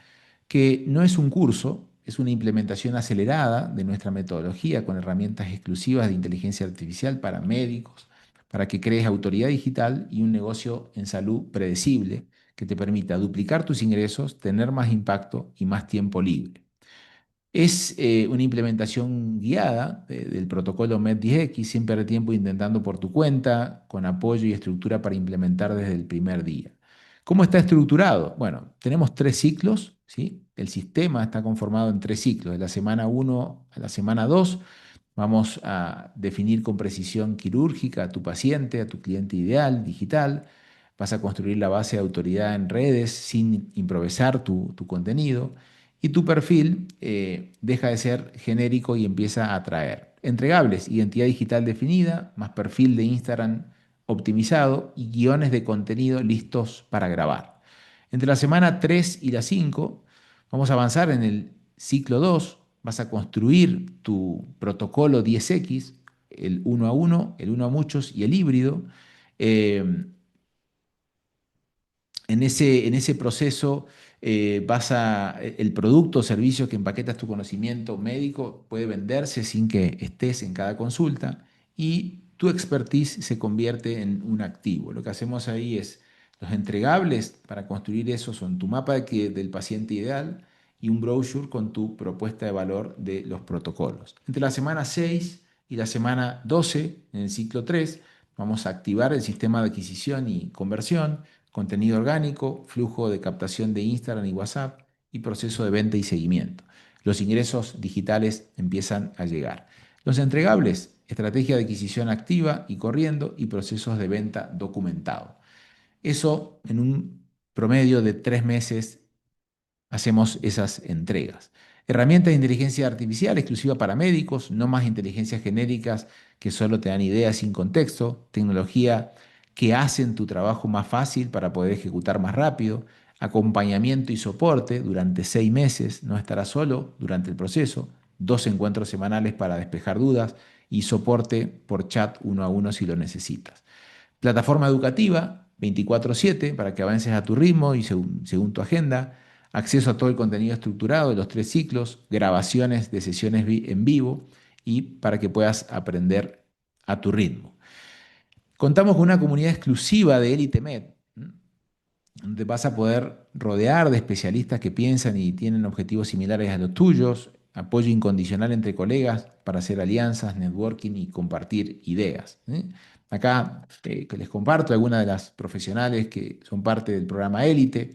que no es un curso, es una implementación acelerada de nuestra metodología con herramientas exclusivas de inteligencia artificial para médicos, para que crees autoridad digital y un negocio en salud predecible que te permita duplicar tus ingresos, tener más impacto y más tiempo libre. Es una implementación guiada del protocolo MED10X, sin perder tiempo intentando por tu cuenta, con apoyo y estructura para implementar desde el primer día. ¿Cómo está estructurado? Bueno, tenemos 3 ciclos, ¿sí? El sistema está conformado en 3 ciclos. De la semana 1 a la semana 2 vamos a definir con precisión quirúrgica a tu paciente, a tu cliente ideal, digital. Vas a construir la base de autoridad en redes sin improvisar tu contenido y tu perfil deja de ser genérico y empieza a atraer. Entregables, identidad digital definida, más perfil de Instagram optimizado y guiones de contenido listos para grabar. Entre la semana 3 y la 5 vamos a avanzar en el ciclo 2, vas a construir tu protocolo 10X, el 1 a 1, el 1 a muchos y el híbrido. Eh, en ese proceso el producto o servicio que empaquetas tu conocimiento médico puede venderse sin que estés en cada consulta y tu expertise se convierte en un activo. Lo que hacemos ahí es los entregables para construir eso son tu mapa del paciente ideal y un brochure con tu propuesta de valor de los protocolos. Entre la semana 6 y la semana 12, en el ciclo 3, vamos a activar el sistema de adquisición y conversión, contenido orgánico, flujo de captación de Instagram y WhatsApp y proceso de venta y seguimiento. Los ingresos digitales empiezan a llegar. Los entregables, estrategia de adquisición activa y corriendo y procesos de venta documentado. Eso en un promedio de 3 meses hacemos esas entregas. Herramientas de inteligencia artificial exclusiva para médicos, no más inteligencias genéricas que solo te dan ideas sin contexto, tecnología que hacen tu trabajo más fácil para poder ejecutar más rápido, acompañamiento y soporte durante 6 meses, no estarás solo durante el proceso, 2 encuentros semanales para despejar dudas y soporte por chat 1 a 1 si lo necesitas. Plataforma educativa 24/7 para que avances a tu ritmo y según tu agenda. Acceso a todo el contenido estructurado de los 3 ciclos, grabaciones de sesiones en vivo y para que puedas aprender a tu ritmo. Contamos con una comunidad exclusiva de EliteMed, donde vas a poder rodear de especialistas que piensan y tienen objetivos similares a los tuyos, apoyo incondicional entre colegas para hacer alianzas, networking y compartir ideas. Acá que les comparto algunas de las profesionales que son parte del programa Élite.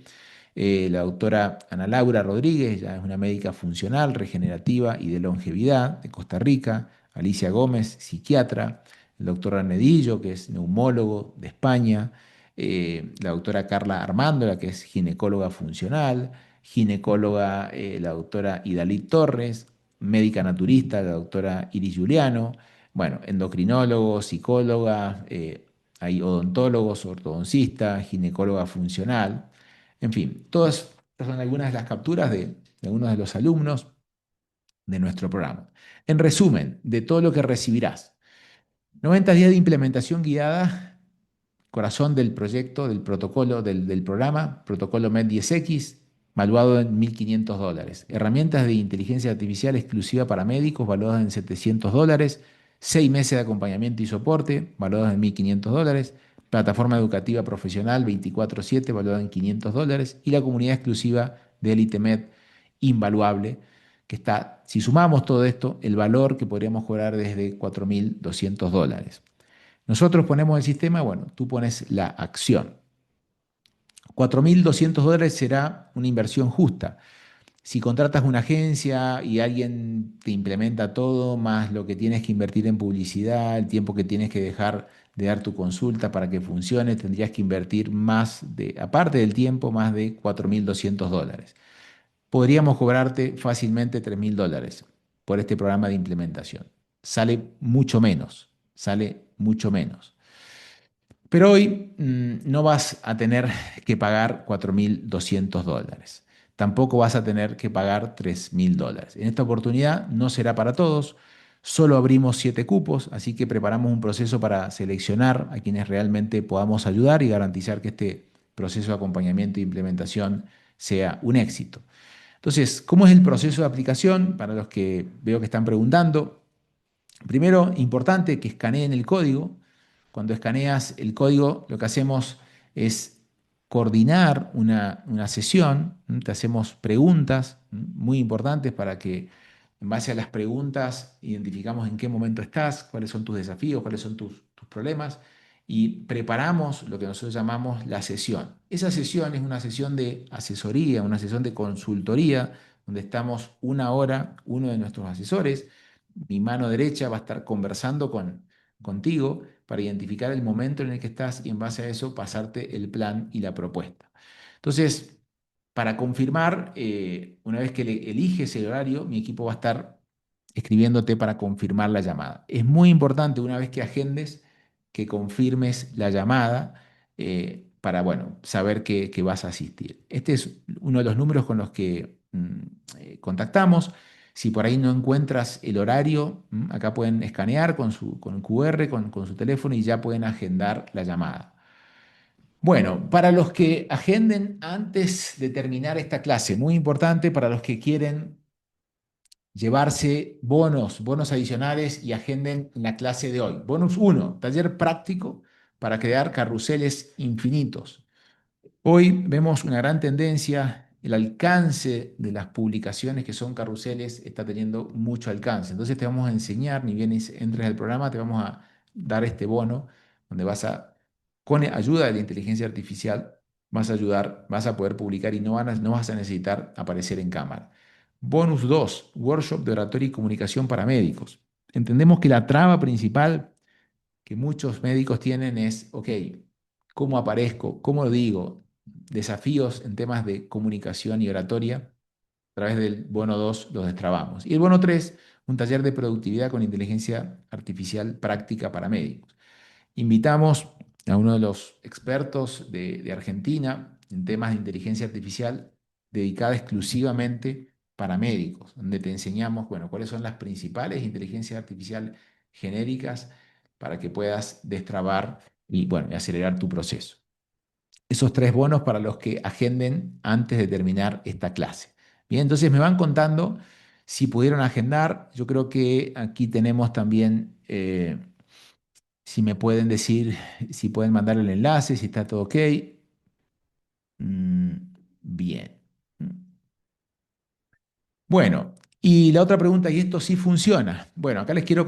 La doctora Ana Laura Rodríguez, ella es una médica funcional, regenerativa y de longevidad de Costa Rica. Alicia Gómez, psiquiatra. El doctor Arnedillo, que es neumólogo de España. La doctora Carla Armando, la que es ginecóloga funcional. Ginecóloga, la doctora Idalit Torres. Médica naturista, la doctora Iris Juliano. Bueno, endocrinólogo, psicóloga, hay odontólogos, ortodoncistas, ginecóloga funcional. En fin, todas estas son algunas de las capturas de algunos de los alumnos de nuestro programa. En resumen, de todo lo que recibirás. 90 días de implementación guiada, corazón del proyecto, del protocolo, del programa, protocolo MED10X, valuado en $1.500. Herramientas de inteligencia artificial exclusiva para médicos, valuadas en $700. 6 meses de acompañamiento y soporte, valorados en $1.500. Plataforma educativa profesional 24/7, valorada en $500. Y la comunidad exclusiva de Elite Med, invaluable, que está, si sumamos todo esto, el valor que podríamos cobrar desde $4.200. Nosotros ponemos el sistema, bueno, tú pones la acción. $4.200 será una inversión justa. Si contratas una agencia y alguien te implementa todo, más lo que tienes que invertir en publicidad, el tiempo que tienes que dejar de dar tu consulta para que funcione, tendrías que invertir más de, aparte del tiempo, más de $4.200. Podríamos cobrarte fácilmente $3.000 por este programa de implementación. Sale mucho menos, sale mucho menos. Pero hoy no vas a tener que pagar $4.200. Tampoco vas a tener que pagar $3.000. En esta oportunidad no será para todos. Solo abrimos 7 cupos, así que preparamos un proceso para seleccionar a quienes realmente podamos ayudar y garantizar que este proceso de acompañamiento e implementación sea un éxito. Entonces, ¿cómo es el proceso de aplicación? Para los que veo que están preguntando. Primero, importante que escaneen el código. Cuando escaneas el código, lo que hacemos es coordinar una sesión. Te hacemos preguntas muy importantes para que en base a las preguntas identificamos en qué momento estás, cuáles son tus desafíos, cuáles son tus problemas y preparamos lo que nosotros llamamos la sesión. Esa sesión es una sesión de asesoría, una sesión de consultoría, donde estamos una hora, uno de nuestros asesores, mi mano derecha va a estar conversando contigo para identificar el momento en el que estás y en base a eso pasarte el plan y la propuesta. Entonces, para confirmar, una vez que eliges el horario, mi equipo va a estar escribiéndote para confirmar la llamada. Es muy importante una vez que agendes que confirmes la llamada para, bueno, saber que vas a asistir. Este es uno de los números con los que contactamos. Si por ahí no encuentras el horario, acá pueden escanear con el QR, con su teléfono y ya pueden agendar la llamada. Bueno, para los que agenden antes de terminar esta clase, muy importante para los que quieren llevarse bonos adicionales y agenden la clase de hoy. Bonus 1, taller práctico para crear carruseles infinitos. Hoy vemos una gran tendencia, el alcance de las publicaciones que son carruseles está teniendo mucho alcance. Entonces te vamos a enseñar, ni bien entres al programa, te vamos a dar este bono donde con ayuda de la inteligencia artificial, vas a poder publicar y no vas a necesitar aparecer en cámara. Bonus 2, workshop de oratoria y comunicación para médicos. Entendemos que la traba principal que muchos médicos tienen es, ok, ¿cómo aparezco? ¿Cómo lo digo? Desafíos en temas de comunicación y oratoria. A través del bono 2 los destrabamos. Y el bono 3, un taller de productividad con inteligencia artificial práctica para médicos. Invitamos a uno de los expertos de Argentina en temas de inteligencia artificial dedicada exclusivamente para médicos, donde te enseñamos, bueno, cuáles son las principales inteligencias artificiales genéricas para que puedas destrabar y, bueno, y acelerar tu proceso. Esos 3 bonos para los que agenden antes de terminar esta clase. Bien, entonces me van contando si pudieron agendar. Yo creo que aquí tenemos también, si me pueden decir, si pueden mandar el enlace, si está todo ok. Mm, bien. Bueno, y la otra pregunta, ¿y esto sí funciona? Bueno, acá les quiero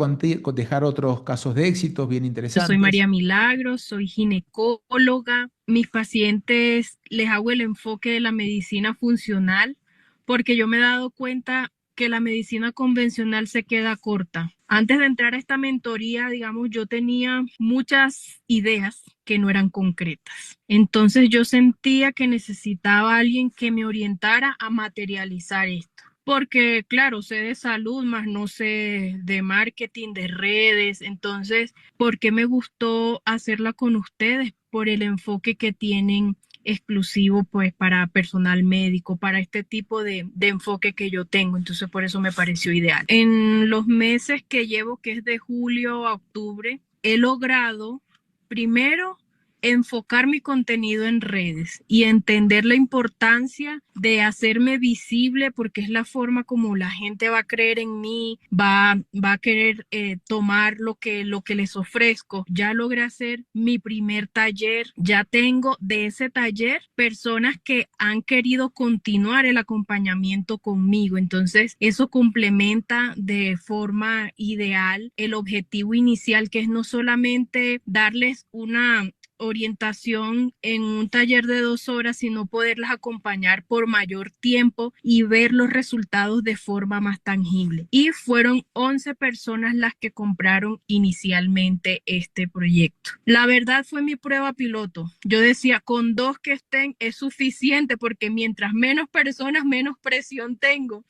dejar otros casos de éxitos bien Yo soy interesantes. María Milagros, soy ginecóloga. Mis pacientes les hago el enfoque de la medicina funcional porque yo me he dado cuenta que la medicina convencional se queda corta. Antes de entrar a esta mentoría, digamos, yo tenía muchas ideas que no eran concretas. Entonces yo sentía que necesitaba a alguien que me orientara a materializar esto. Porque, claro, sé de salud, más no sé de marketing, de redes. Entonces, ¿por qué me gustó hacerla con ustedes? Por el enfoque que tienen exclusivo pues para personal médico, para este tipo de enfoque que yo tengo. Entonces, por eso me pareció ideal. En los meses que llevo, que es de julio a octubre, he logrado primero enfocar mi contenido en redes y entender la importancia de hacerme visible, porque es la forma como la gente va a creer en mí, va a querer tomar lo que les ofrezco. Ya logré hacer mi primer taller, ya tengo de ese taller personas que han querido continuar el acompañamiento conmigo. Entonces, eso complementa de forma ideal el objetivo inicial, que es no solamente darles una orientación en un taller de 2 horas, sino poderlas acompañar por mayor tiempo y ver los resultados de forma más tangible. Y fueron 11 personas las que compraron inicialmente este proyecto. La verdad fue mi prueba piloto. Yo decía, con 2 que estén es suficiente, porque mientras menos personas, menos presión tengo.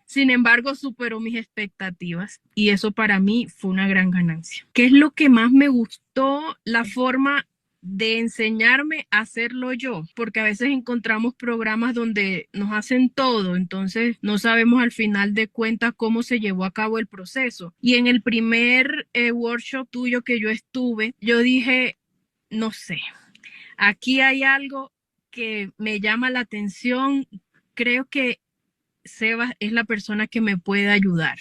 Sin embargo, superó mis expectativas y eso para mí fue una gran ganancia. ¿Qué es lo que más me gustó? La forma de enseñarme a hacerlo yo, porque a veces encontramos programas donde nos hacen todo, entonces no sabemos al final de cuentas cómo se llevó a cabo el proceso. Y en el primer workshop tuyo que yo estuve, yo dije, no sé, aquí hay algo que me llama la atención, creo que Sebas es la persona que me puede ayudar.